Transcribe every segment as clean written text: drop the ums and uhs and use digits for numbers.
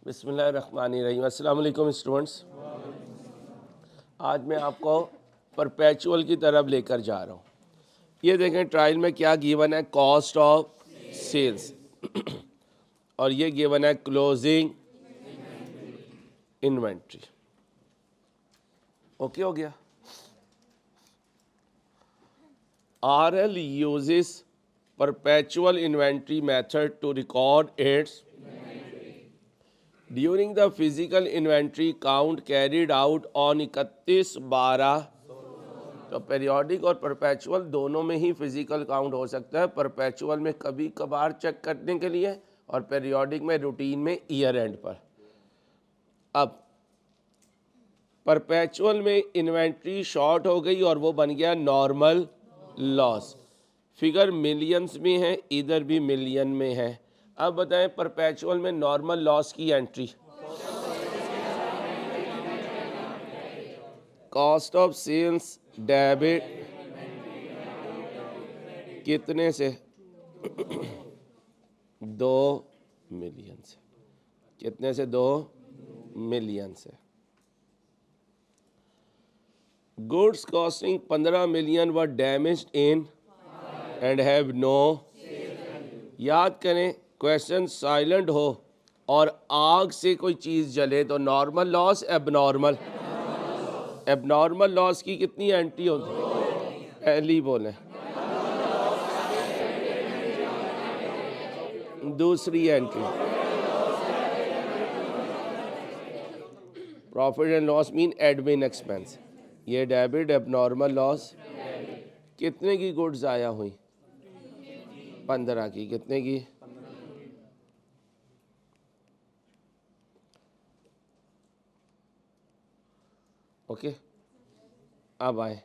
बिस्मिल्लाहिर्रहमानिर्रहीम। अस्सलाम वालेकुम स्टूडेंट्स। आज मैं आपको परपेचुअल की तरफ लेकर जा रहा हूँ। ये देखें ट्रायल में क्या गिवन है, कॉस्ट ऑफ सेल्स और ये गिवन है क्लोजिंग इन्वेंट्री। ओके हो गया। RL uses perpetual inventory method to record its during the physical inventory count carried out on 31/12। तो पेरियोडिक और परपेचुअल दोनों में ही फिजिकल काउंट हो सकता है। परपेचुअल में कभी कभार चेक करने के लिए और पेरियोडिक में रूटीन में ईयर एंड पर। अब परपेचुअल में इन्वेंट्री शॉर्ट हो गई और वो बन गया नॉर्मल लॉस। फिगर मिलियंस में है, इधर भी मिलियन में है। अब बताएं परपेचुअल में नॉर्मल लॉस की entry, cost of sales debit कितने से 2 मिलियन से। कितने से 2 मिलियन से। Goods costing 15 million were damaged in and have no. याद करें क्वेश्चन साइलेंट हो और आग से कोई चीज़ जले तो normal loss abnormal. Abnormal loss की कितनी एंट्री होती है? पहली बोले। दूसरी entry profit and loss mean admin expense. ये डेबिट एबनॉर्मल लॉस। कितने की गुड्स आया हुई? 15 की। कितने की? ओके अब आए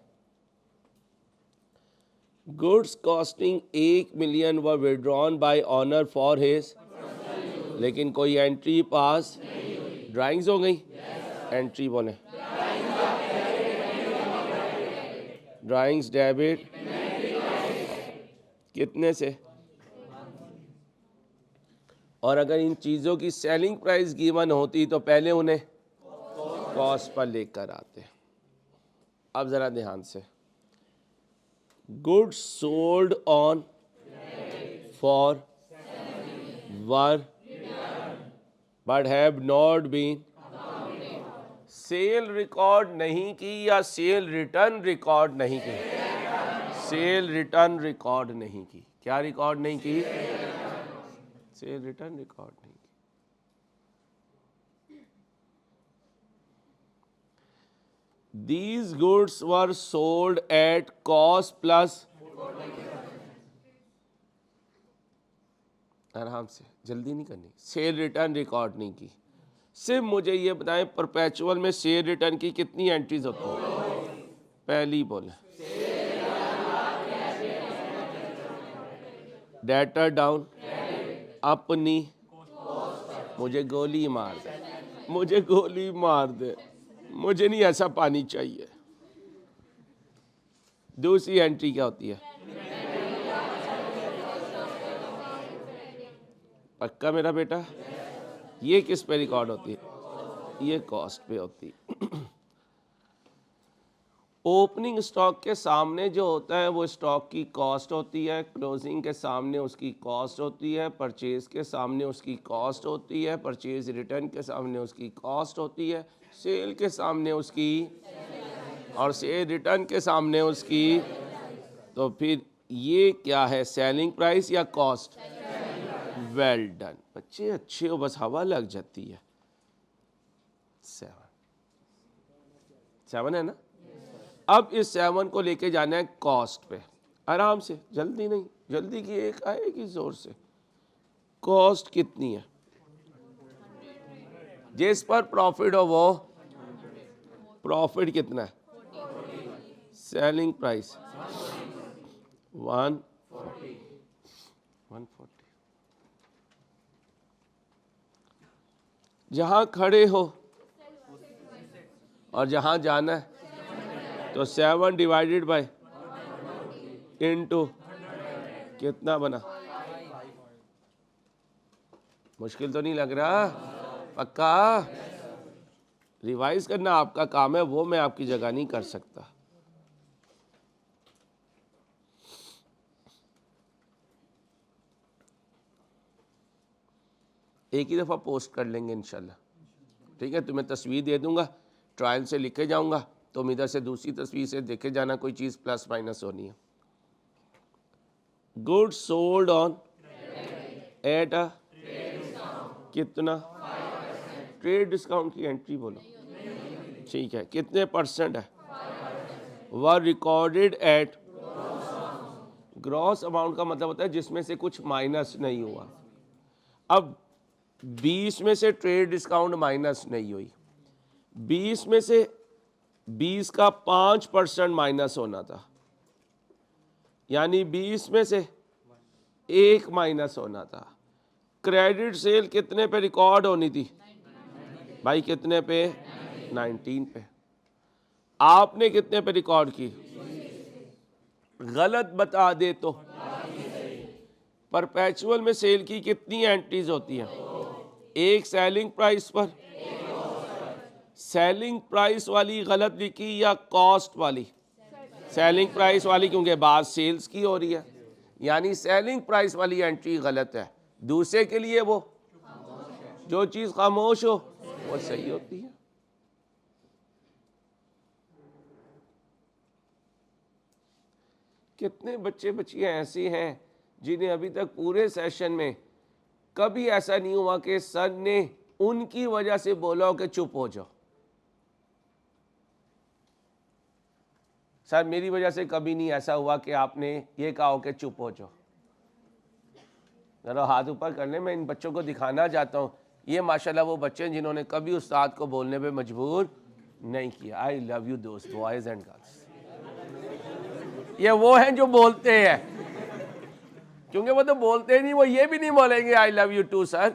goods costing 1 million were withdrawn bye honour for his. लेकिन कोई एंट्री पास ड्राइंग्स हो गई। एंट्री बोले ड्राइंग्स डेबिट कितने से। और अगर इन चीज़ों की सेलिंग प्राइस गिवन होती तो पहले उन्हें कॉस्ट पर लेकर आते। अब ज़रा ध्यान से, goods sold on for were but have not been. Sale record नहीं की या सेल रिटर्न रिकॉर्ड नहीं की? सेल रिटर्न रिकॉर्ड नहीं की। क्या रिकॉर्ड नहीं की? सेल रिटर्न रिकॉर्ड नहीं की। These goods were sold at cost plus। आराम से, जल्दी नहीं करनी। सेल रिटर्न रिकॉर्ड नहीं की। सिर्फ मुझे ये बताएं परपेचुअल में सेल रिटर्न की कितनी एंट्रीज होती हैं? पहली बोले डेटर डाउन अपनी। मुझे गोली मार दे, मुझे गोली मार दे, मुझे नहीं ऐसा पानी चाहिए। दूसरी एंट्री क्या होती है? पक्का मेरा बेटा? ये किस पे रिकॉर्ड होती है? ये कॉस्ट पे होती है। ओपनिंग स्टॉक के सामने जो होता है वो स्टॉक की कॉस्ट होती है। क्लोजिंग के सामने उसकी कॉस्ट होती है। परचेज के सामने उसकी कॉस्ट होती है। परचेज रिटर्न के सामने उसकी कॉस्ट होती है। सेल के सामने उसकी और सेल रिटर्न के सामने उसकी। तो फिर ये क्या है, सेलिंग प्राइस या कॉस्ट? वेल डन बच्चे, अच्छे हो, बस हवा लग जाती है। 7 है ना। अब इस 7 को लेके जाना है कॉस्ट पे। आराम से, जल्दी नहीं, जल्दी की एक आएगी जोर से। कॉस्ट कितनी है? जिस पर प्रॉफिट हो वो प्रॉफिट कितना है? Selling price 140। जहां खड़े हो और जहां जाना है तो 7 डिवाइडेड बाय इनटू कितना बना? मुश्किल तो नहीं लग रहा? पक्का? रिवाइज करना आपका काम है, वो मैं आपकी जगह नहीं कर सकता। एक ही दफ़ा पोस्ट कर लेंगे इंशाल्लाह, ठीक है? तुम्हें तस्वीर दे दूंगा, ट्रायल से लिखे जाऊंगा, तुम इधर से दूसरी तस्वीर से देखे जाना, कोई चीज़ प्लस माइनस होनी है। Goods sold on at a कितना? ट्रेड डिस्काउंट की एंट्री बोलो, ठीक है? कितने परसेंट है? वर रिकॉर्डेड एट, ग्रॉस अमाउंट का मतलब होता है जिसमें से कुछ माइनस नहीं हुआ। अब 20 में से ट्रेड डिस्काउंट माइनस नहीं हुई, 20 में से 20 का 5% माइनस होना था, यानी 20 में से 1 माइनस होना था। क्रेडिट सेल कितने पे रिकॉर्ड होनी थी भाई? कितने पे? 19 पे। आपने कितने पे रिकॉर्ड की? गलत बता दे तो? परपेचुअल में सेल की कितनी एंट्रीज होती हैं? एक सेलिंग प्राइस पर, सेलिंग प्राइस वाली गलत लिखी या कॉस्ट वाली? सेलिंग प्राइस वाली, क्योंकि बात सेल्स की हो रही है, यानी सेलिंग प्राइस वाली एंट्री गलत है। दूसरे के लिए वो जो चीज़ खामोश हो वो सही होती है। कितने बच्चे बच्चियां ऐसे हैं जिन्हें अभी तक पूरे सेशन में कभी ऐसा नहीं हुआ कि सर ने उनकी वजह से बोला हो कि चुप हो जाओ? सर मेरी वजह से कभी नहीं ऐसा हुआ कि आपने ये कहा हो कि चुप हो जाओ? जरा हाथ ऊपर करने, मैं इन बच्चों को दिखाना चाहता हूँ, ये माशाल्लाह वो बच्चे हैं जिन्होंने कभी उस्ताद को बोलने पे मजबूर नहीं किया। आई लव यू दोस्त, बॉयज़ एंड गर्ल्स। ये वो हैं जो बोलते हैं, क्योंकि वो तो बोलते नहीं, वो ये भी नहीं बोलेंगे I love you too sir,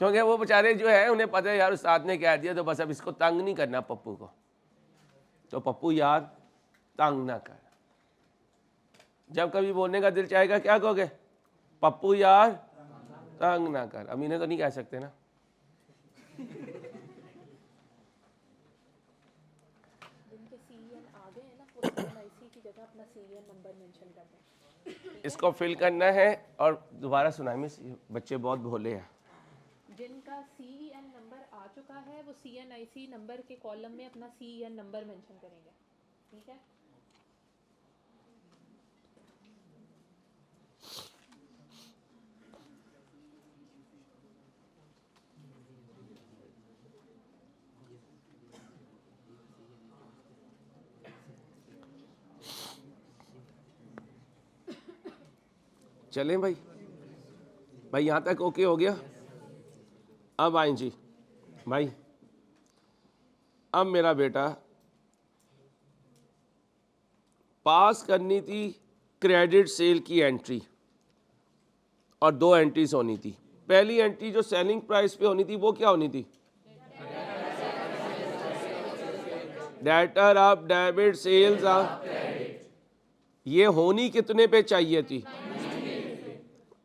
क्योंकि वो बेचारे जो है उन्हें पता है यार उस्ताद ने कह दिया तो बस अब इसको तंग नहीं करना पप्पू को, तो पप्पू यार तंग ना कर। जब कभी बोलने का दिल चाहेगा क्या कहोगे? पप्पू यार तंग ना कर। अमीने तो नहीं कह सकते ना। इसको फिल करना है और दोबारा सुनाए में, बच्चे बहुत भोले हैं। जिनका CEN नंबर आ चुका है वो CNIC नंबर के कॉलम में अपना CEN नंबर मेंशन करेंगे, ठीक है? चलें भाई, भाई यहाँ तक ओके हो गया? अब आए जी भाई, अब मेरा बेटा पास करनी थी क्रेडिट सेल की एंट्री, और 2 एंट्रीज होनी थी। पहली एंट्री जो सेलिंग प्राइस पे होनी थी वो क्या होनी थी? Debtor of debit sales of, ये होनी कितने पे चाहिए थी?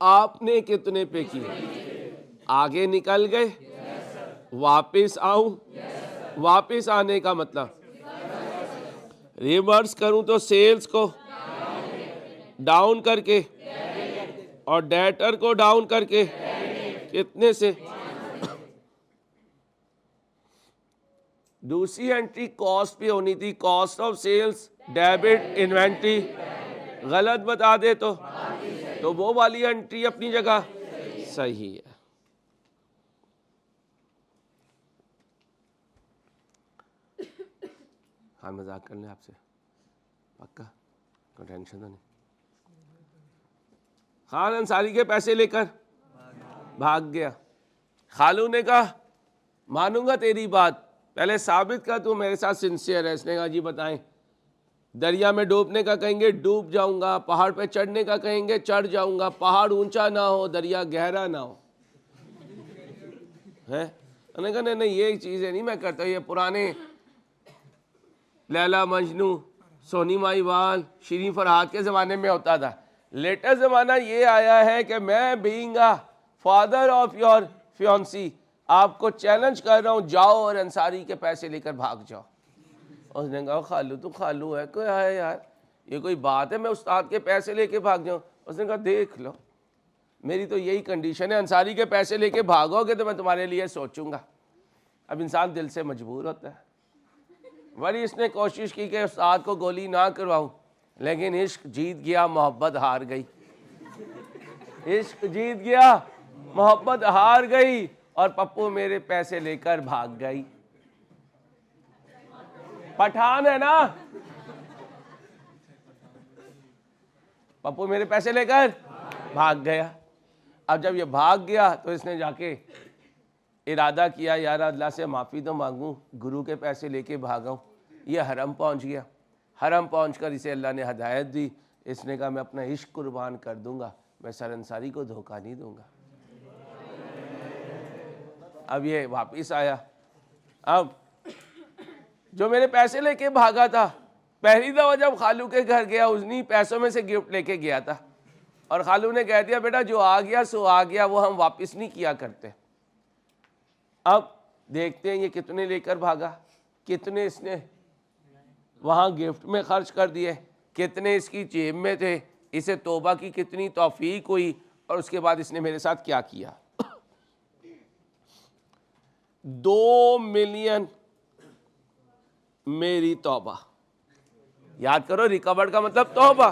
आपने कितने पे की? आगे निकल गए, वापस आऊं? वापस आने का मतलब रिवर्स करूं तो सेल्स को डाउन करके और डेटर को डाउन करके कितने से? दूसरी एंट्री कॉस्ट पे होनी थी, cost of sales debit inventory, गलत बता दे तो वो वाली एंट्री अपनी जगह सही है। हाँ मजाक कर लें आपसे, पक्का कोई टेंशन तो नहीं। खान अंसारी के पैसे लेकर भाग गया। खालू ने कहा मानूंगा तेरी बात, पहले साबित कर तू मेरे साथ सिंसियर है। इसने कहा जी बताएं। दरिया में डूबने का कहेंगे डूब जाऊंगा, पहाड़ पे चढ़ने का कहेंगे चढ़ जाऊंगा, पहाड़ ऊंचा ना हो दरिया गहरा ना हो, है? उन्होंने कहा नहीं ये चीज़ें नहीं मैं करता, ये पुराने लैला मजनू, सोनी माहीवाल, शरीफ फरहाद के ज़माने में होता था। लेटेस्ट ज़माना ये आया है कि मैं being a father of your fiancée, आपको चैलेंज कर रहा हूँ, जाओ और अंसारी के पैसे लेकर भाग जाओ। उसने कहा खालू तो खालू है, कोई है यार, ये कोई बात है मैं उस्ताद के पैसे लेके भाग जाऊँ। उसने कहा देख लो, मेरी तो यही कंडीशन है, अंसारी के पैसे लेके भागोगे तो मैं तुम्हारे लिए सोचूंगा। अब इंसान दिल से मजबूर होता है। बड़ी इसने कोशिश की कि उस्ताद को गोली ना करवाऊं, लेकिन इश्क जीत गया, मोहब्बत हार गई। इश्क जीत गया, मोहब्बत हार गई, और पप्पू मेरे पैसे लेकर भाग गई। पठान है ना, पप्पू मेरे पैसे लेकर भाग गया। अब जब ये भाग गया तो इसने जाके इरादा किया, यार अल्लाह से माफ़ी तो मांगूं, गुरु के पैसे लेके भागा। ये हरम पहुंच गया। हरम पहुंचकर इसे अल्लाह ने हदायत दी। इसने कहा मैं अपना इश्क कुर्बान कर दूंगा, मैं सर अंसारी को धोखा नहीं दूंगा। अब ये वापिस आया। अब जो मेरे पैसे लेके भागा था, पहली दफ़ा जब खालू के घर गया, उन्हीं पैसों में से गिफ्ट लेके गया था, और खालू ने कह दिया बेटा जो आ गया सो आ गया, वो हम वापस नहीं किया करते। अब देखते हैं ये कितने लेकर भागा, कितने इसने वहाँ गिफ्ट में खर्च कर दिए, कितने इसकी जेब में थे, इसे तौबा की कितनी तौफीक हुई, और उसके बाद इसने मेरे साथ क्या किया। 2 मिलियन मेरी तौबा। याद करो, रिकवर्ड का मतलब तौबा।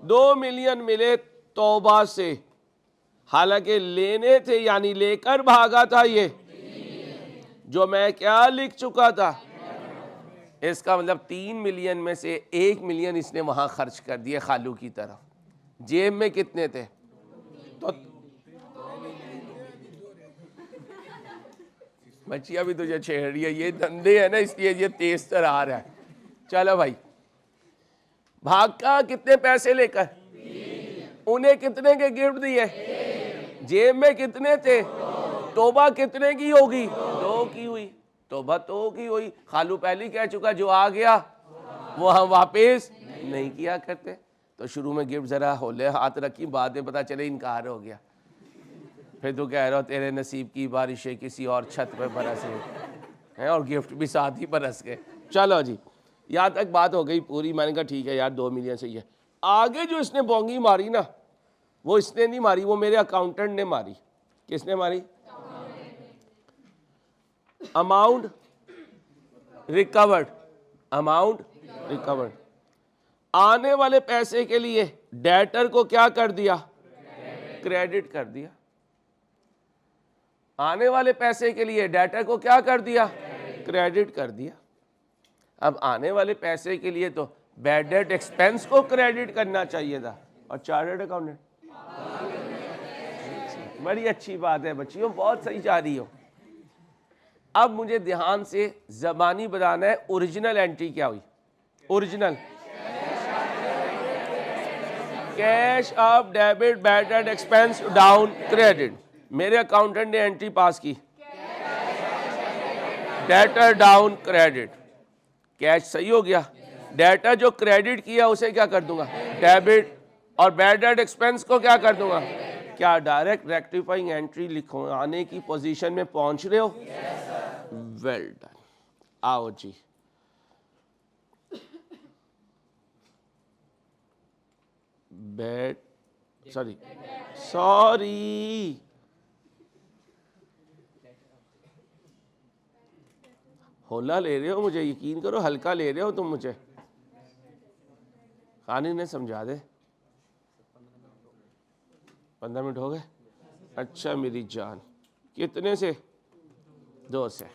2 मिलियन मिले तौबा से, हालांकि लेने थे, यानी लेकर भागा था ये, जो मैं क्या लिख चुका था। इसका मतलब 3 मिलियन में से 1 मिलियन इसने वहां खर्च कर दिए खालू की तरफ। जेब में कितने थे? तो बच्चियां भी तुझे छेड़ रही है, ये धंधे है ना, इसलिए ये तेज तर आ रहा है। चलो भाई, भागा कितने पैसे लेकर, उन्हें कितने के गिफ्ट दिए, जेब में कितने थे, तौबा कितने की होगी, 2 की हुई। तौबा 2 की हुई। खालू पहले कह चुका जो आ गया वो हम वापस नहीं किया करते। तो शुरू में गिफ्ट जरा होले हाथ रखी, बाद में पता चले इनकार हो गया। फिर तो कह रहा हो तेरे नसीब की बारिशें किसी और छत पे बरस हैं, और गिफ्ट भी साथ ही बरस गए। चलो जी, यहाँ तक बात हो गई पूरी। मैंने कहा ठीक है यार, 2 मिलियन सही है। आगे जो इसने बोंगी मारी ना, वो इसने नहीं मारी, वो मेरे अकाउंटेंट ने मारी। किसने मारी? Amount recovered, amount recovered. आने वाले पैसे के लिए डेटर को क्या कर दिया? क्रेडिट कर दिया। आने वाले पैसे के लिए डेटर को क्या कर दिया? क्रेडिट कर दिया। अब आने वाले पैसे के लिए तो बैड डेट एक्सपेंस को क्रेडिट करना चाहिए था, और चार्टर्ड अकाउंटेंट। बड़ी अच्छी बात है बच्चियों, बहुत सही जा रही हो। अब मुझे ध्यान से जबानी बताना है, ओरिजिनल एंट्री क्या हुई? Original cash up, debit, bad debt expense, down, credit. मेरे अकाउंटेंट ने एंट्री पास की, डेटर डाउन, क्रेडिट। कैश सही हो गया। डेटा जो क्रेडिट किया उसे क्या कर दूंगा? डेबिट। और बैड डेट एक्सपेंस को क्या कर दूंगा? क्या डायरेक्ट रेक्टिफाइंग एंट्री लिखो आने की पोजीशन में पहुंच रहे हो? Well done. आओ जी, बैड सॉरी होला ले रहे हो मुझे, यकीन करो हल्का ले रहे हो तुम मुझे। खानी ने समझा दे। 15 मिनट हो गए। अच्छा मेरी जान, कितने से? 2 से।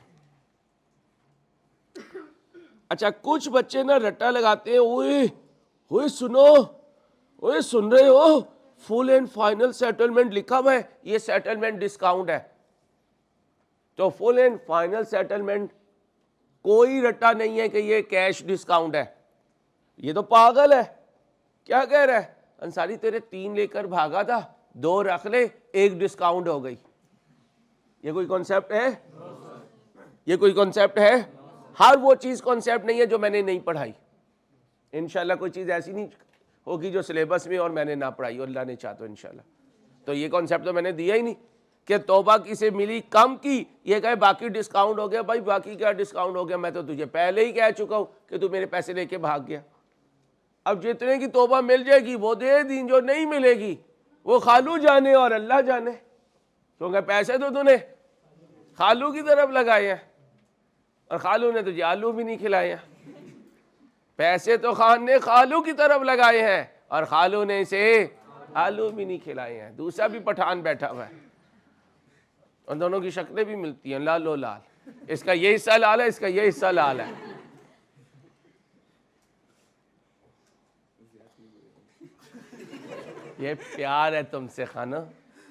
अच्छा, कुछ बच्चे ना रट्टा लगाते हैं, ओए ओए सुनो, ओए सुन रहे हो, फुल एंड फाइनल सेटलमेंट लिखा हुआ है, ये सेटलमेंट डिस्काउंट है। तो फुल एंड फाइनल सेटलमेंट कोई रट्टा नहीं है कि ये कैश डिस्काउंट है। ये तो पागल है। क्या कह रहा है? अंसारी तेरे 3 लेकर भागा था, 2 रख ले, 1 डिस्काउंट हो गई। ये कोई कॉन्सेप्ट है? ये कोई कॉन्सेप्ट है? हर वो चीज कॉन्सेप्ट नहीं है जो मैंने नहीं पढ़ाई। इंशाल्लाह कोई चीज ऐसी नहीं होगी जो सिलेबस में और मैंने ना पढ़ाई, और अल्लाह ने चाहा तो इंशाल्लाह। तो ये कॉन्सेप्ट तो मैंने दिया ही नहीं। कि तौबा किसे मिली कम की, ये कहे बाकी डिस्काउंट हो गया। भाई बाकी क्या डिस्काउंट हो गया, मैं तो तुझे पहले ही कह चुका हूँ कि तू मेरे पैसे लेके भाग गया। अब जितने की तौबा मिल जाएगी वो दे दी, जो नहीं मिलेगी वो खालू जाने और अल्लाह जाने, क्योंकि पैसे तो तूने खालू की तरफ लगाए हैं और खालू ने तुझे आलू भी नहीं खिलाए हैं। पैसे तो खान ने खालू की तरफ लगाए हैं और खालू ने इसे आलू भी नहीं खिलाए हैं। दूसरा भी पठान बैठा हुआ है, उन दोनों की शक्लें भी मिलती हैं, लालो लाल, इसका ये हिस्सा लाल है, इसका ये हिस्सा लाल है। ये प्यार है तुमसे खाना,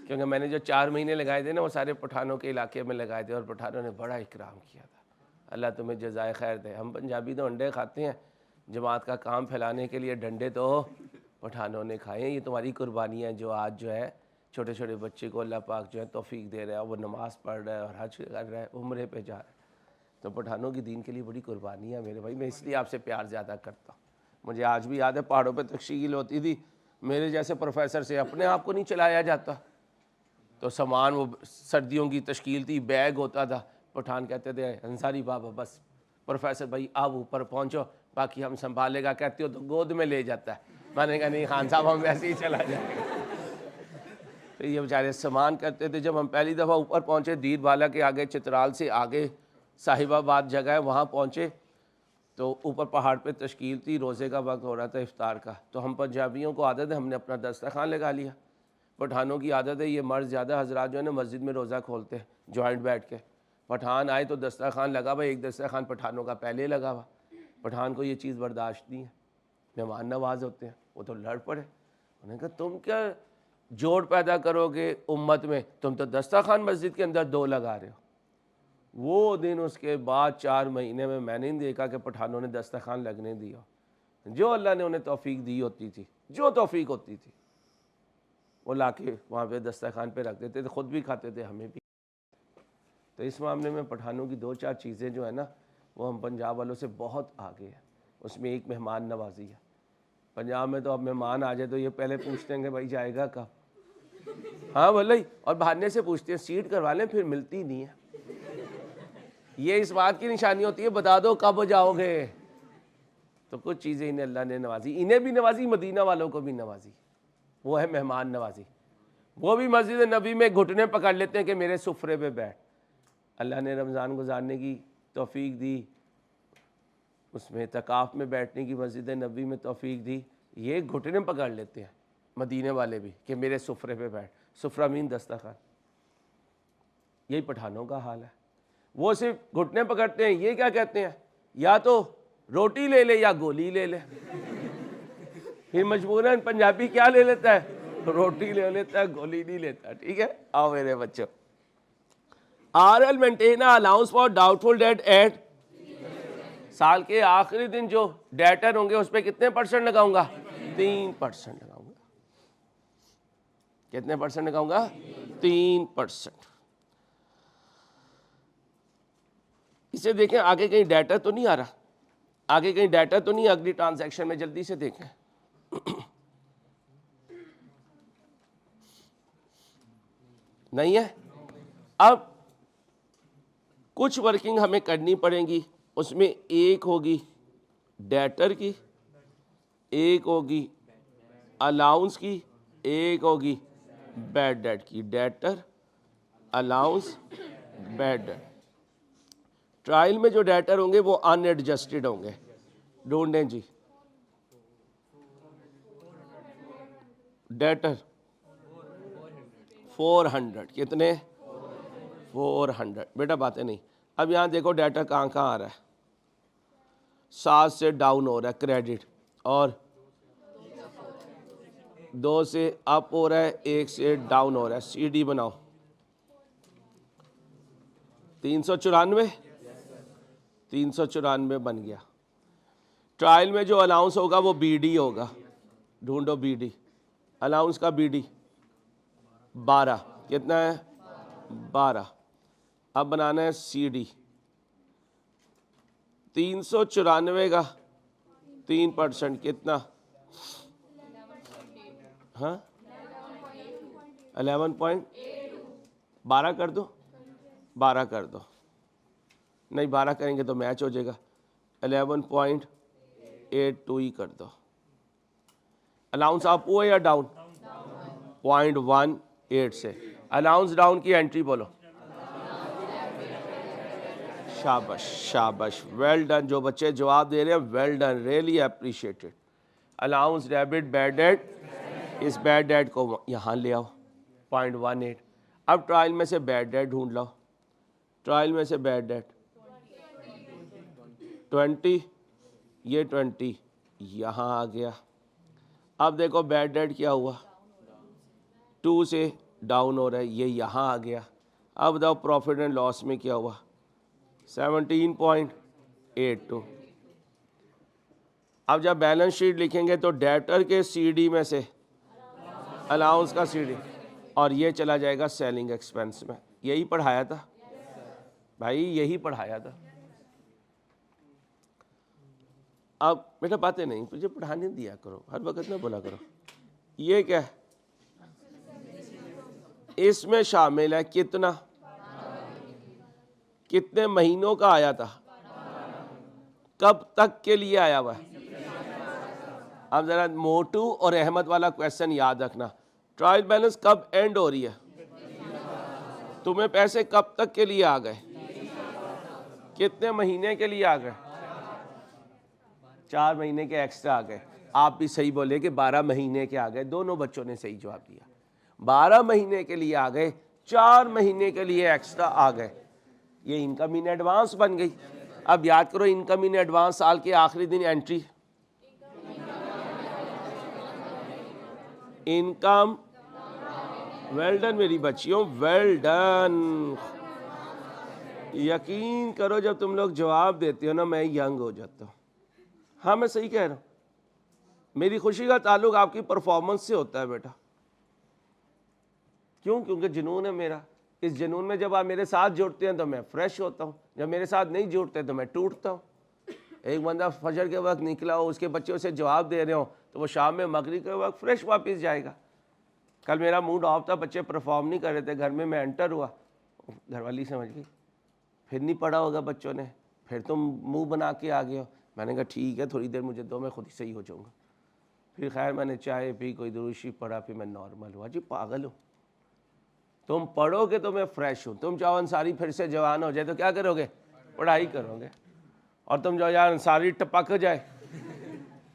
क्योंकि मैंने जो 4 महीने लगाए थे ना वो सारे पठानों के इलाके में लगाए थे और पठानों ने बड़ा इकराम किया था। अल्लाह तुम्हें जज़ाए खैर दे। हम पंजाबी तो अंडे खाते हैं, जमात का काम फैलाने के लिए डंडे तो पठानों ने खाए हैं। ये तुम्हारी कुर्बानियाँ जो आज जो है छोटे छोटे बच्चे को अल्लाह पाक जो है तौफीक दे रहा है, वो नमाज़ पढ़ रहा है और हज कर रहा है, उम्रे पे जा रहा है, तो पठानों की दीन के लिए बड़ी कुर्बानी है मेरे भाई। मैं इसलिए आपसे प्यार ज़्यादा करता हूँ। मुझे आज भी याद है पहाड़ों पे तश्कील होती थी, मेरे जैसे प्रोफेसर से अपने आप को नहीं चलाया जाता, तो सामान वो सर्दियों की तश्कील थी, बैग होता था। पठान कहते थे अंसारी बाबा बस प्रोफेसर भाई आप ऊपर पहुँचो, बाकी हम संभालेगा। कहते हो तो गोद में ले जाता है। मैंने कहा नहीं खान साहब हम वैसे ही चला जाएंगे। तो ये बेचारे सामान करते थे। जब हम पहली दफ़ा ऊपर पहुँचे, दीदवाला के आगे, चित्राल से आगे साहिबाबाद जगह है, वहाँ पहुँचे तो ऊपर पहाड़ पे तश्कील थी, रोज़े का वक्त हो रहा था, इफ्तार का। तो हम पंजाबियों को आदत है, हमने अपना दस्तरखान लगा लिया। पठानों की आदत है, ये मर्द ज़्यादा हजरात जो है ना मस्जिद में रोज़ा खोलते हैं जॉइंट बैठ के। पठान आए तो दस्तरखान लगा हुआ, एक दस्तरखान पठानों का पहले लगा हुआ। पठान को ये चीज़ बर्दाश्त नहीं है, मेहमान नवाज होते हैं, वो तो लड़ पड़े। उन्होंने कहा तुम क्या जोड़ पैदा करोगे उम्मत में, तुम तो दस्तरखान मस्जिद के अंदर 2 लगा रहे हो। वो दिन उसके बाद 4 महीने में मैंने नहीं देखा कि पठानों ने दस्तरखान लगने दिया। जो अल्लाह ने उन्हें तौफीक दी होती थी, जो तौफीक होती थी, वो लाके वहाँ पे दस्तरखान पे रख देते थे, ख़ुद भी खाते थे, हमें भी। तो इस मामले में पठानों की 2-4 चीज़ें जो है ना वो हम पंजाब वालों से बहुत आगे हैं। उसमें एक मेहमान नवाजी है। पंजाब में तो अब मेहमान आ जाए तो ये पहले पूछते हैं कि भाई जाएगा कब, हाँ बोले, और बहाने से पूछते हैं सीट करवा लें, फिर मिलती नहीं है। ये इस बात की निशानी होती है बता दो कब जाओगे। तो कुछ चीज़ें इन्हें अल्लाह ने नवाजी, इन्हें भी नवाजी, मदीना वालों को भी नवाजी। वो है मेहमान नवाजी। वो भी मस्जिद नबी में घुटने पकड़ लेते हैं कि मेरे सुफरे पे बैठ। अल्लाह ने रमज़ान गुजारने की तौफीक दी, उसमें तकाफ में बैठने की मस्जिद नबी में तौफीक दी, ये घुटने पकड़ लेते हैं मदीने वाले भी कि मेरे सुफरे पे बैठ। सुफरा मीन दस्तरखान। यही पठानों का हाल है। वो सिर्फ घुटने पकड़ते हैं, ये क्या कहते हैं, या तो रोटी ले ले या गोली ले ले। फिर मजबूरन पंजाबी क्या ले लेता है, रोटी ले लेता है, गोली नहीं लेता। ठीक है, आओ मेरे बच्चों। RL maintain allowance for doubtful debt at, साल के आखिरी दिन जो डेटर होंगे उस पर कितने % लगाऊंगा, 3% लगाऊंगा। कितने % लगाऊंगा, 3%। इसे देखें, आगे कहीं डाटा तो नहीं आ रहा, आगे कहीं डाटा तो नहीं, अगली ट्रांजैक्शन में जल्दी से देखें। नहीं है। अब कुछ वर्किंग हमें करनी पड़ेगी, उसमें एक होगी डेटर की, एक होगी अलाउंस की, एक होगी बैड डेट की। Debtor, allowance, bad debt. Trial में जो डेटर होंगे वो अनएडजस्टेड होंगे। ढूंढें जी, डेटर 400, कितने, 400। बेटा बातें नहीं। अब यहाँ देखो डेटर कहाँ कहाँ आ रहा है, 7 से डाउन हो रहा है क्रेडिट, और 2 से अप हो रहा है, 1 से डाउन हो रहा है। CD बनाओ, 394, 394 बन गया। ट्रायल में जो अलाउंस होगा वो BD होगा। ढूंढो BD, अलाउंस का BD 12, कितना है, 12। अब बनाना है CD, 394 का 3%, कितना, हाँ 11.82। 12 कर दो, 12 कर दो, नहीं 12 करेंगे तो मैच हो जाएगा, 11.82 ही कर दो। अलाउंस अप हुआ या डाउन? 0.18 से। अलाउंस डाउन की एंट्री बोलो। शाबाश शाबाश, वेल डन। जो बच्चे जवाब दे रहे हैं well done, really appreciated. Allowance debit bad debt, इस बैड डेट को यहाँ ले आओ 0.18। अब ट्रायल में से बैड डेट ढूंढ लो। ट्रायल में से बैड डेट 20, ये 20 यहाँ आ गया। अब देखो बैड डेट क्या हुआ, 2 से डाउन हो रहा है, ये यहाँ आ गया। अब बताओ प्रॉफिट एंड लॉस में क्या हुआ, 17.82। अब जब बैलेंस शीट लिखेंगे तो डेटर के सीडी में से अलाउंस का सीडी, और ये चला जाएगा सेलिंग एक्सपेंस में। यही पढ़ाया था भाई, यही पढ़ाया था। अब बेटा बातें नहीं, तुझे पढ़ाने दिया करो, हर वक्त ना बोला करो। ये क्या है, इसमें शामिल है कितना, कितने महीनों का आया था, कब तक के लिए आया हुआ है। अब जरा मोटू और अहमद वाला क्वेश्चन याद रखना, ट्रायल बैलेंस कब एंड हो रही है, तुम्हें पैसे कब तक के लिए आ गए, कितने महीने के लिए आ गए, 4 महीने के एक्स्ट्रा आ गए। आप भी सही बोले कि 12 महीने के आ गए, दोनों बच्चों ने सही जवाब दिया। 12 महीने के लिए आ गए, 4 महीने के लिए एक्स्ट्रा आ गए। ये इनकम इन एडवांस बन गई। अब याद करो, इनकम इन एडवांस साल के आखिरी दिन एंट्री, इनकम, वेल डन मेरी बच्चियों, वेल डन। यकीन करो जब तुम लोग जवाब देते हो ना, मैं यंग हो जाता हूँ। हाँ मैं सही कह रहा हूँ, मेरी खुशी का ताल्लुक आपकी परफॉर्मेंस से होता है बेटा। क्यों? क्योंकि जुनून है मेरा। इस जुनून में जब आप मेरे साथ जुड़ते हैं तो मैं फ्रेश होता हूँ, जब मेरे साथ नहीं जुड़ते तो मैं टूटता हूँ। एक बंदा फजर के वक्त निकला हो, उसके बच्चों से जवाब दे रहे हो, तो वो शाम में मगरिब के वक्त फ्रेश वापस जाएगा। कल मेरा मूड ऑफ था, बच्चे परफॉर्म नहीं कर रहे थे, घर में मैं एंटर हुआ, घरवाली समझ गई फिर नहीं पढ़ा होगा बच्चों ने, फिर तुम मुंह बना के आ गए हो। मैंने कहा ठीक है, थोड़ी देर मुझे दो, मैं खुद ही सही हो जाऊँगा। फिर खैर मैंने चाय पी, कोई दुरूशी पढ़ा, फिर मैं नॉर्मल हुआ। जी पागल हो, तुम पढ़ोगे तो मैं फ्रेश हूँ। तुम चाहो अंसारी फिर से जवान हो जाए तो क्या करोगे, पढ़ाई करोगे। और तुम जो यार अंसारी टपक जाए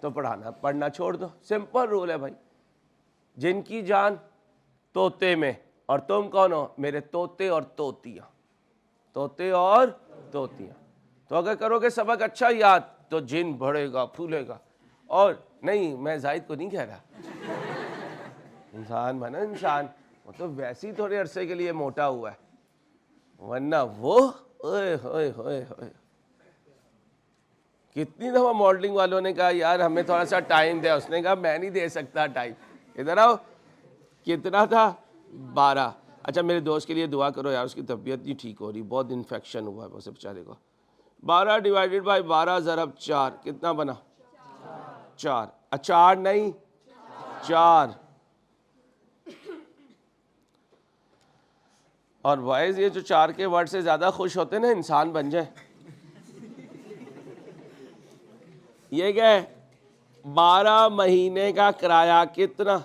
तो पढ़ना छोड़ दो। सिंपल रूल है भाई। जिनकी जान तोते में, और तुम कौन हो, मेरे तोते और तोतियाँ, तोते और तोतियाँ। तो अगर करोगे सबक अच्छा याद तो जिन बढ़ेगा फूलेगा। और नहीं, मैं जाहिद को नहीं कह रहा, इंसान बना इंसान, वो तो वैसे ही थोड़े अरसे के लिए मोटा हुआ है, वरना वो ओए होए होए होए। कितनी दफ़ा मॉडलिंग वालों ने कहा यार हमें थोड़ा सा टाइम दे, उसने कहा मैं नहीं दे सकता टाइम। इधर आओ, कितना था, 12। अच्छा मेरे दोस्त के लिए दुआ करो यार, उसकी तबीयत नहीं ठीक हो रही, बहुत इन्फेक्शन हुआ है उसे बेचारे को। 12 डिवाइडेड बाई 12 ज़रब 4 कितना बना, 4। 4 नहीं 4। और वाइज ये जो 4 के वर्ड से ज़्यादा खुश होते हैं ना, इंसान बन जाए। ये क्या है, 12 महीने का किराया कितना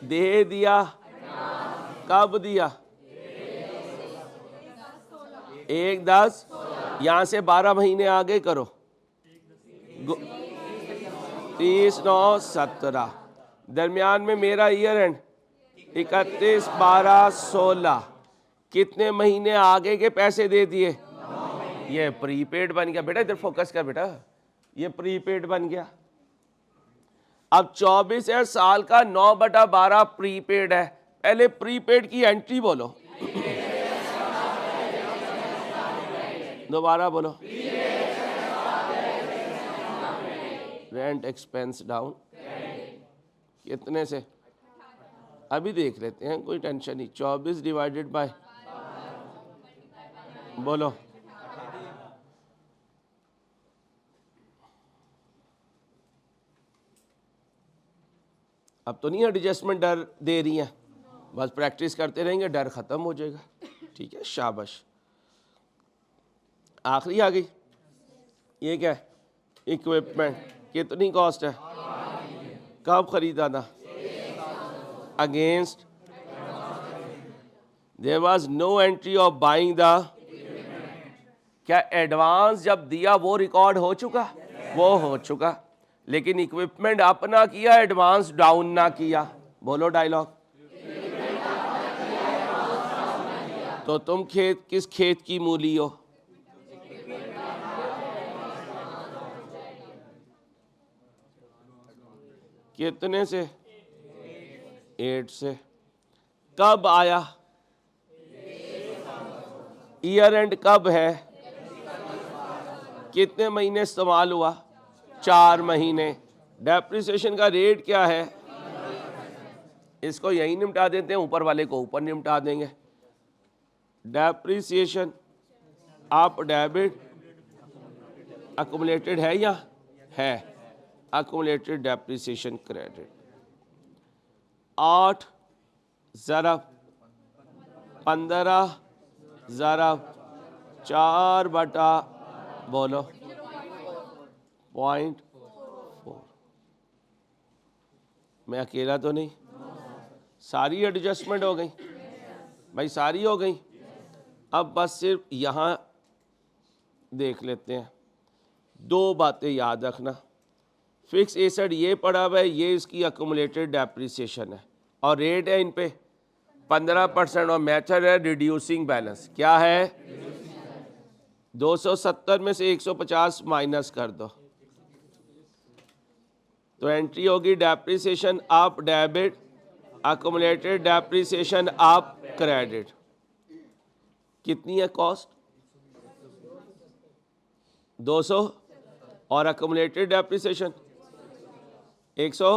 दे दिया, कब दिया, 1/10। यहाँ से 12 महीने आगे करो, 30 9 17, दरमियान में मेरा ईयर एंड 31 12 16। कितने महीने आगे के पैसे दे दिए, ये प्रीपेड बन गया। बेटा इधर फोकस कर बेटा, ये प्रीपेड बन गया। अब 24 है साल का, 9/12 प्रीपेड है। पहले प्रीपेड की एंट्री बोलो, दोबारा बोलो, रेंट एक्सपेंस डाउन कितने से, अभी देख लेते हैं, कोई टेंशन नहीं। 24 डिवाइडेड बाय, बोलो, अब तो नहीं एडजस्टमेंट डर दे रही है, बस प्रैक्टिस करते रहेंगे, डर ख़त्म हो जाएगा। ठीक है, शाबाश। आखिरी आ गई, ये क्या है? इक्विपमेंट। कितनी कॉस्ट है? कब ख़रीदा था? Against there was no entry of buying the. क्या एडवांस जब दिया वो रिकॉर्ड हो चुका? वो हो चुका, लेकिन इक्विपमेंट अपना किया, एडवांस डाउन ना किया। बोलो डायलॉग। तो तुम किस खेत की मूली हो? कितने से? 8 से। कब आया? ईयर एंड कब है? कितने महीने इस्तेमाल हुआ? 4 महीने। डेप्रिसिएशन का रेट क्या है? इसको यहीं निपटा देते हैं, ऊपर वाले को ऊपर निपटा देंगे। डेप्रिसिएशन आप डेबिट अकुमुलेटेड है या है? अकुमुलेटेड डेप्रिसिएशन क्रेडिट 8 ज़रब 15 ज़रब 4 बटा बोलो 0.4। मैं अकेला तो नहीं? सारी एडजस्टमेंट हो गई भाई, सारी हो गई। अब बस सिर्फ यहाँ देख लेते हैं, 2 बातें याद रखना। फिक्स एसेट ये पड़ा हुआ है, ये इसकी अकुमुलेटेड डेप्रिसिएशन है और रेट है इन पे 15% और मेथड है रिड्यूसिंग बैलेंस। क्या है? 270 में से 150 माइनस कर दो तो एंट्री होगी depreciation up debit, accumulated depreciation up credit. कितनी है कॉस्ट? 200 और अकुमुलेटेड डेप्रिसिएशन 100।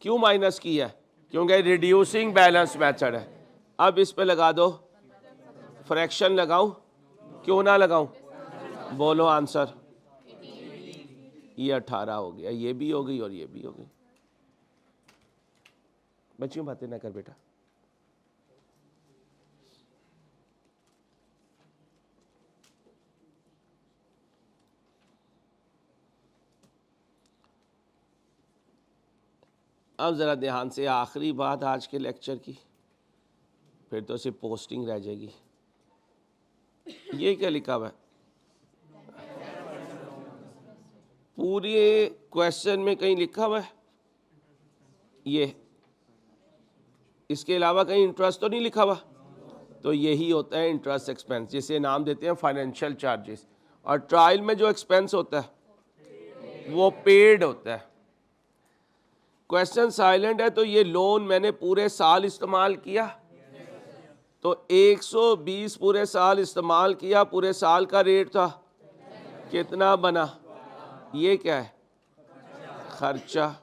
क्यों माइनस की है? क्योंकि रिड्यूसिंग बैलेंस मेथड है। अब इस पे लगा दो, फ्रैक्शन लगाऊं? क्यों ना लगाऊं? बोलो आंसर। ये 18 हो गया, ये भी हो गई और ये भी हो गई। बच्चियों बातें ना कर बेटा। अब ज़रा ध्यान से, आखिरी बात आज के लेक्चर की, फिर तो सिर्फ पोस्टिंग रह जाएगी। ये क्या लिखा हुआ है? पूरे क्वेश्चन में कहीं लिखा हुआ है ये? इसके अलावा कहीं इंटरेस्ट तो नहीं लिखा हुआ? तो यही होता है इंटरेस्ट एक्सपेंस, जिसे नाम देते हैं फाइनेंशियल चार्जेस। और ट्रायल में जो एक्सपेंस होता है वो पेड होता है। क्वेश्चन साइलेंट है तो ये लोन मैंने पूरे साल इस्तेमाल किया, तो 120 पूरे साल इस्तेमाल किया, पूरे साल का रेट था कितना बना? ये क्या है? खर्चा।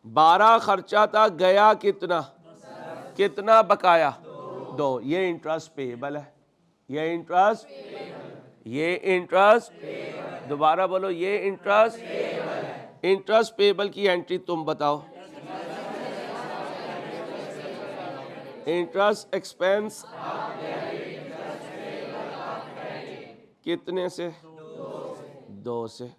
12 खर्चा था, गया कितना? कितना बकाया? 2। ये इंटरेस्ट पेएबल है, ये इंटरेस्ट, ये इंटरेस्ट, दोबारा बोलो, ये इंटरेस्ट। इंटरेस्ट पेएबल की एंट्री तुम बताओ। इंटरेस्ट एक्सपेंस कितने से? 2 से।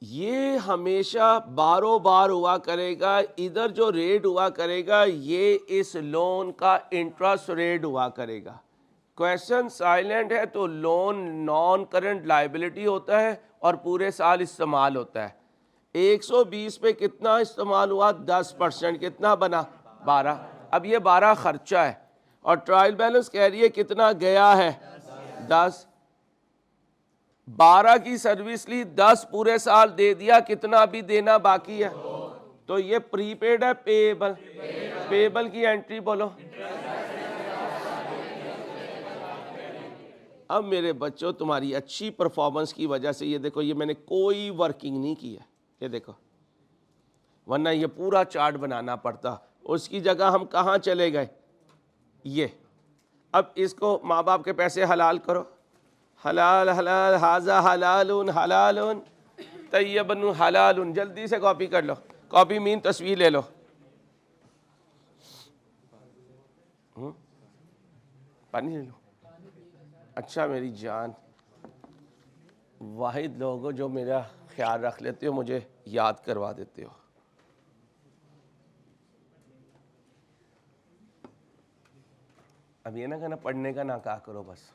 ये हमेशा बारों बार हुआ करेगा। इधर जो रेट हुआ करेगा ये इस लोन का इंटरेस्ट रेट हुआ करेगा। क्वेश्चन साइलेंट है तो लोन नॉन करंट लायबिलिटी होता है और पूरे साल इस्तेमाल होता है। 120 पे कितना इस्तेमाल हुआ? 10%। कितना बना? 12। अब ये 12 खर्चा है और ट्रायल बैलेंस कह रही है कितना गया है? 10। 12 की सर्विस ली, 10 पूरे साल दे दिया, कितना अभी देना बाकी है? तो ये प्रीपेड है पेएबल। पेएबल की एंट्री बोलो। अब मेरे बच्चों, तुम्हारी अच्छी परफॉर्मेंस की वजह से ये देखो, ये मैंने कोई वर्किंग नहीं की है, ये देखो, वरना ये पूरा चार्ट बनाना पड़ता। उसकी जगह हम कहाँ चले गए? ये। अब इसको माँ बाप के पैसे हलाल करो। हलाल हलाल हाजा हलालुन हलालुन तय्यबन हलालुन। जल्दी से कॉपी कर लो, कॉपी मीन तस्वीर ले लो। पानी ले लो। अच्छा मेरी जान, वाहिद लोग हो जो मेरा ख्याल रख लेते हो, मुझे याद करवा देते हो। अब ये ना कहना पढ़ने का ना कहा करो, बस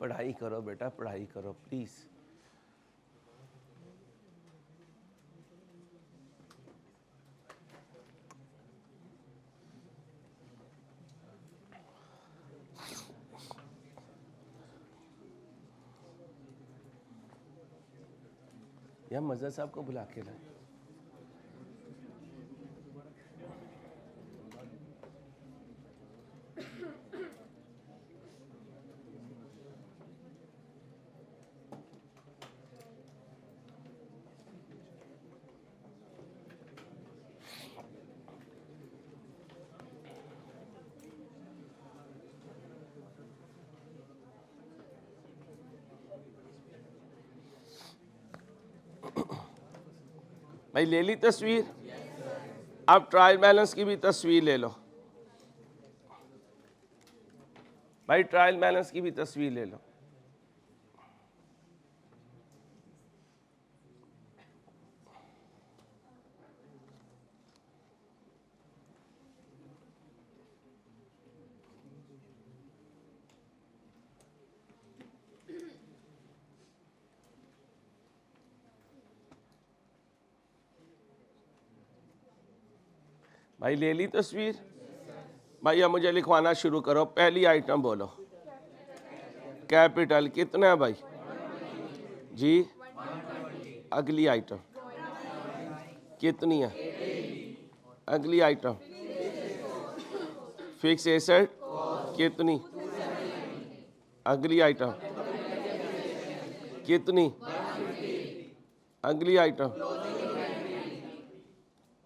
पढ़ाई करो बेटा, पढ़ाई करो प्लीज़। या मज़हर साहब को बुला के लाए। भाई ले ली तस्वीर? अब ट्रायल बैलेंस की भी तस्वीर ले लो भाई, ट्रायल बैलेंस की भी तस्वीर ले लो। भाई ले ली तस्वीर? भाई अब मुझे लिखवाना शुरू करो। पहली आइटम बोलो। कैपिटल कितना है भाई जी? अगली आइटम कितनी है? अगली आइटम फिक्स एसेट कितनी? अगली आइटम कितनी? अगली आइटम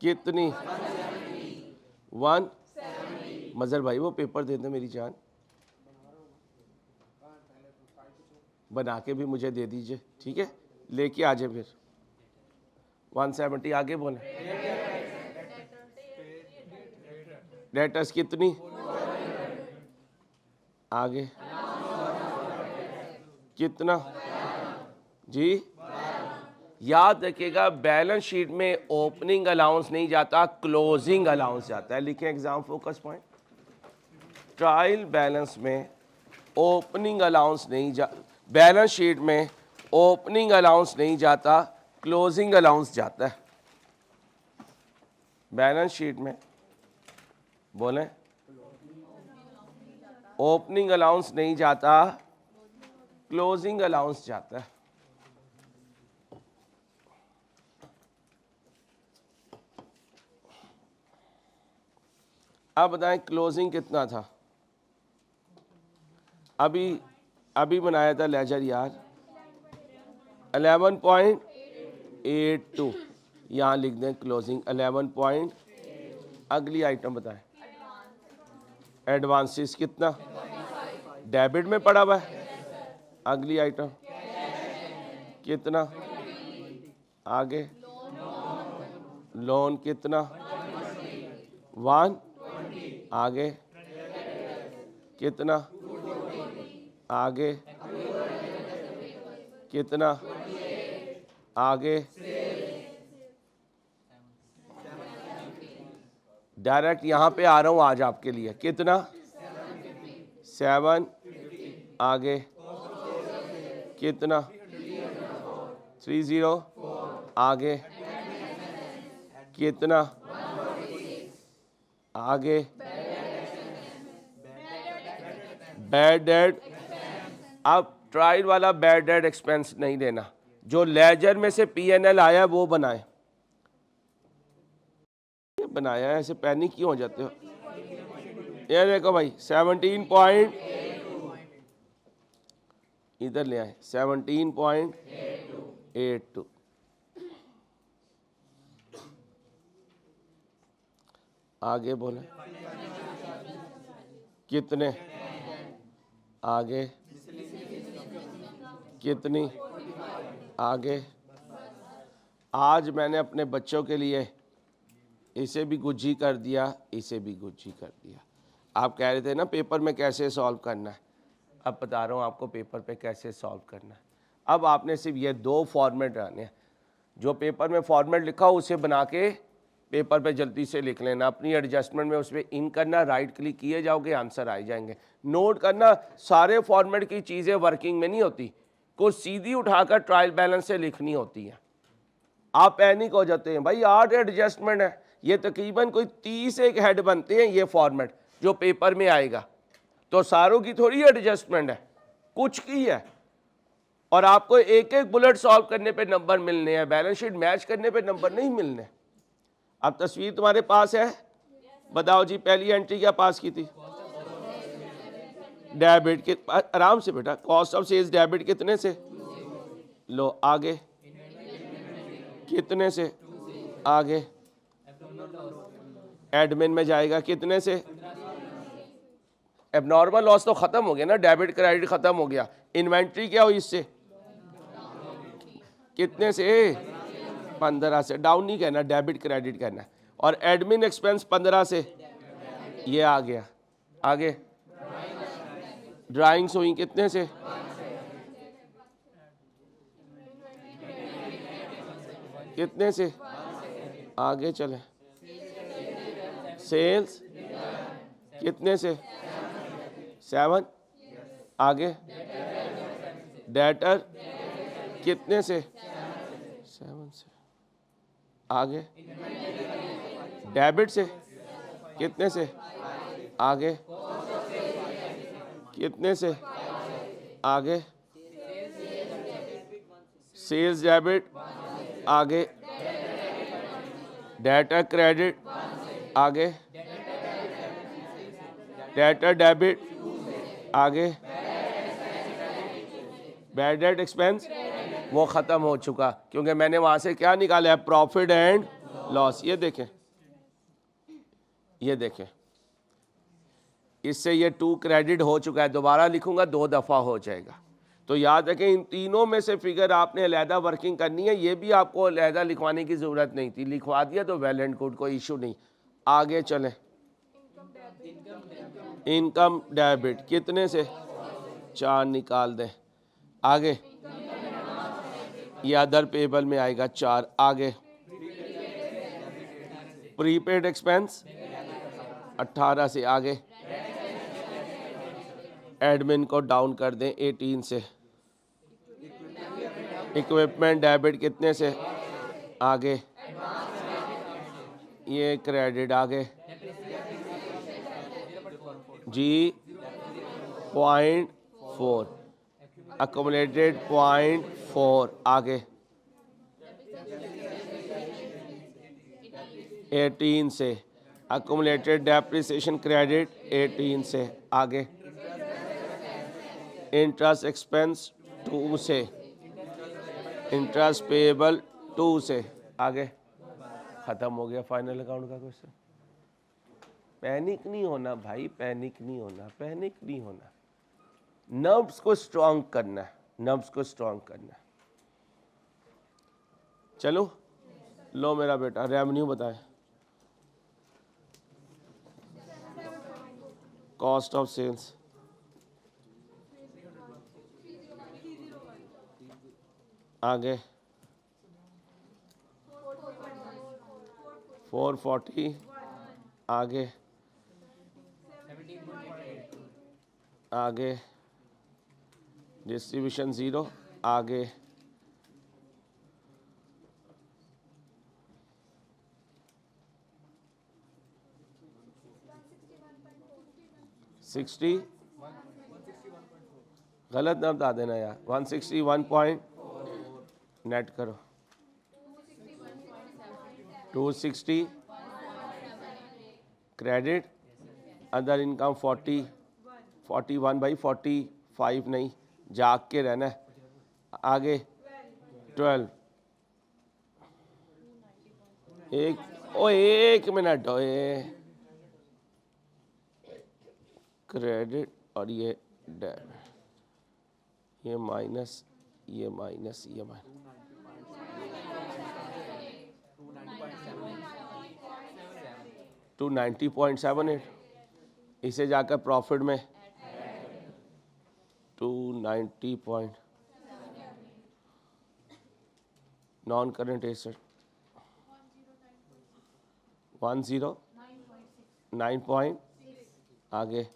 कितनी? 1। मजर भाई वो पेपर दे दे मेरी जान, बना के भी मुझे दे दीजिए, ठीक है? लेके आ जाए फिर। 170 आगे बोले। डेटर्स कितनी? आगे कितना जी? याद रखिएगा बैलेंस शीट में ओपनिंग अलाउंस नहीं जाता, क्लोजिंग अलाउंस जाता है। लिखें exam focus point. Trial balance में ओपनिंग अलाउंस नहीं जा, बैलेंस शीट में ओपनिंग अलाउंस नहीं जाता, क्लोजिंग अलाउंस जाता है। बैलेंस शीट में बोलें ओपनिंग अलाउंस नहीं जाता, क्लोजिंग अलाउंस जाता है। अब बताएं क्लोजिंग कितना था? अभी बनाया था लेजर यार, 11.82। यहाँ लिख दें क्लोजिंग 11. अगली आइटम बताएं। एडवांसेस कितना? डेबिट में पड़ा हुआ है। अगली आइटम कितना? आगे लोन कितना? 1। आगे कितना? आगे कितना? आगे डायरेक्ट यहाँ पे आ रहा हूँ आज आपके लिए। कितना? 7। आगे कितना? 30। आगे कितना? आगे बैड डेट। अब ट्रायल वाला बैड डेट एक्सपेंस नहीं देना, जो लेजर में से पीएनएल आया वो बनाए। बनाया है, ऐसे पैनिक क्यों हो जाते हो? ये देखो भाई 17 पॉइंट, इधर ले आए 17.82। आगे बोले कितने? आगे कितनी? आगे आज मैंने अपने बच्चों के लिए इसे भी गुज्जी कर दिया, इसे भी गुज्जी कर दिया। आप कह रहे थे ना पेपर में कैसे सॉल्व करना है, अब बता रहा हूँ आपको पेपर पे कैसे सॉल्व करना है। अब आपने सिर्फ ये 2 फॉर्मेट रहने हैं, जो पेपर में फॉर्मेट लिखा हो उसे बना के पेपर पे जल्दी से लिख लेना, अपनी एडजस्टमेंट में उसमें इन करना, राइट क्लिक किए जाओगे, आंसर आ जाएंगे। नोट करना, सारे फॉर्मेट की चीज़ें वर्किंग में नहीं होती, कुछ सीधी उठाकर ट्रायल बैलेंस से लिखनी होती हैं। आप पैनिक हो जाते हैं, भाई 8 एडजस्टमेंट है, ये तकरीबन कोई 30 एक हेड बनते हैं ये फॉर्मेट जो पेपर में आएगा, तो सारों की थोड़ी एडजस्टमेंट है, कुछ की है। और आपको एक एक बुलेट सॉल्व करने पे नंबर मिलने हैं, बैलेंस शीट मैच करने पे नंबर नहीं मिलने। अब तस्वीर तुम्हारे पास है, बताओ जी पहली एंट्री क्या पास की थी? डेबिट के, आराम से बेटा, कॉस्ट ऑफ सेल्स डेबिट कितने से? लो आगे, कितने से? आगे, एडमिन में जाएगा कितने से? एबनॉर्मल लॉस तो खत्म हो गया ना, डेबिट क्रेडिट खत्म हो गया। इन्वेंट्री क्या हुई इससे? कितने से? 15 से। डाउन नहीं कहना, डेबिट क्रेडिट कहना। और एडमिन एक्सपेंस 15 से, ये आ गया। आगे, ड्राइंग्स हुई कितने से? कितने से? आगे चले, सेल्स कितने से? 7। आगे, डेटर कितने से? 7 से। आगे, डेबिट से कितने से? आगे, कितने से? आगे, सेल्स डेबिट, आगे, डेटर क्रेडिट, आगे, डेटर डेबिट, आगे, बैड डेट एक्सपेंस वो ख़त्म हो चुका, क्योंकि मैंने वहाँ से क्या निकाला है? Profit and loss. ये देखें, ये देखें, इससे ये 2 क्रेडिट हो चुका है, दोबारा लिखूंगा 2 दफ़ा हो जाएगा। तो याद रखें, इन तीनों में से फिगर आपने अलहदा वर्किंग करनी है, ये भी आपको अलहदा लिखवाने की ज़रूरत नहीं थी, लिखवा दिया तो वेल एंड गुड, कोई इशू नहीं। आगे चलें, इनकम डेबिट कितने से? 4 निकाल दें। आगे, ये अदर पेबल में आएगा 4। आगे, प्रीपेड एक्सपेंस 18 से। आगे, एडमिन को डाउन कर दें 18 से। इक्विपमेंट डेबिट कितने से? आगे, ये क्रेडिट। आगे जी 0.4, अकोमोडेटेड 0.4। आगे, 18 से। अकोमोडेटेड डेप्रिसिएशन क्रेडिट 18 से। आगे, इंटरेस्ट एक्सपेंस 2 से, इंटरेस्ट पेएबल 2 से। आगे, ख़त्म हो गया फाइनल अकाउंट का क्वेश्चन। पैनिक नहीं होना भाई, पैनिक नहीं होना, पैनिक नहीं होना। नर्व्स को स्ट्रांग करना है, नर्व्स को स्ट्रांग करना है। चलो, लो मेरा बेटा रेवेन्यू बताए। कॉस्ट ऑफ सेल्स, आगे 440। आगे, आगे डिस्ट्रीब्यूशन 0। आगे, $60, गलत ना बता देना यार। 161 पॉइंट, नेट करो 260। क्रेडिट, अदर इनकम 40, 41 भाई 45 नहीं, जाग के रहना है। आगे 12। एक मिनट ओए, क्रेडिट और ये डेबिट, ये माइनस, ये माइनस, ये माइनस, टू 90.78, इसे जाकर प्रॉफिट में 290 point, non current asset 109 point, आगे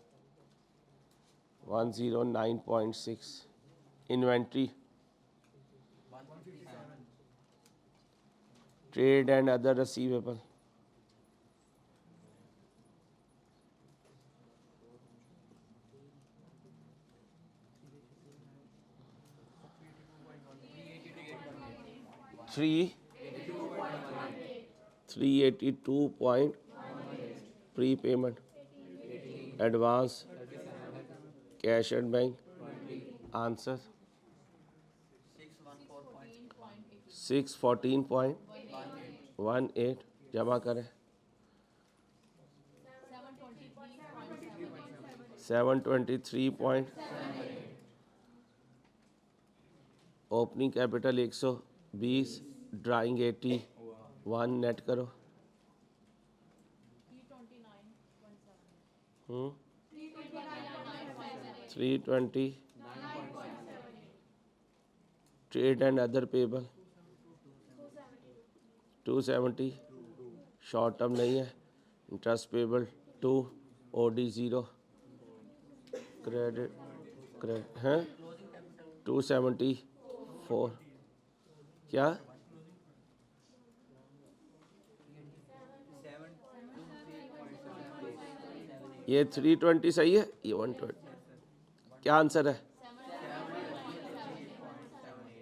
109.6, inventory, trade and other receivable 382 point, pre payment, advance, cash and bank, answer 614.18, जमा करें 723 point, opening capital 120, drawing 81, net करो 320, trade and other payable 270, short term नहीं है, interest payable 2, OD 0, credit हैं 274, क्या ये 320 सही है, ये 120, क्या आंसर है?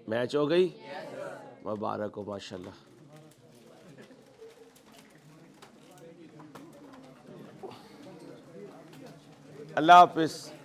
मैच हो गई, मुबारक हो माशाल्लाह। अल्लाह हाफिज़।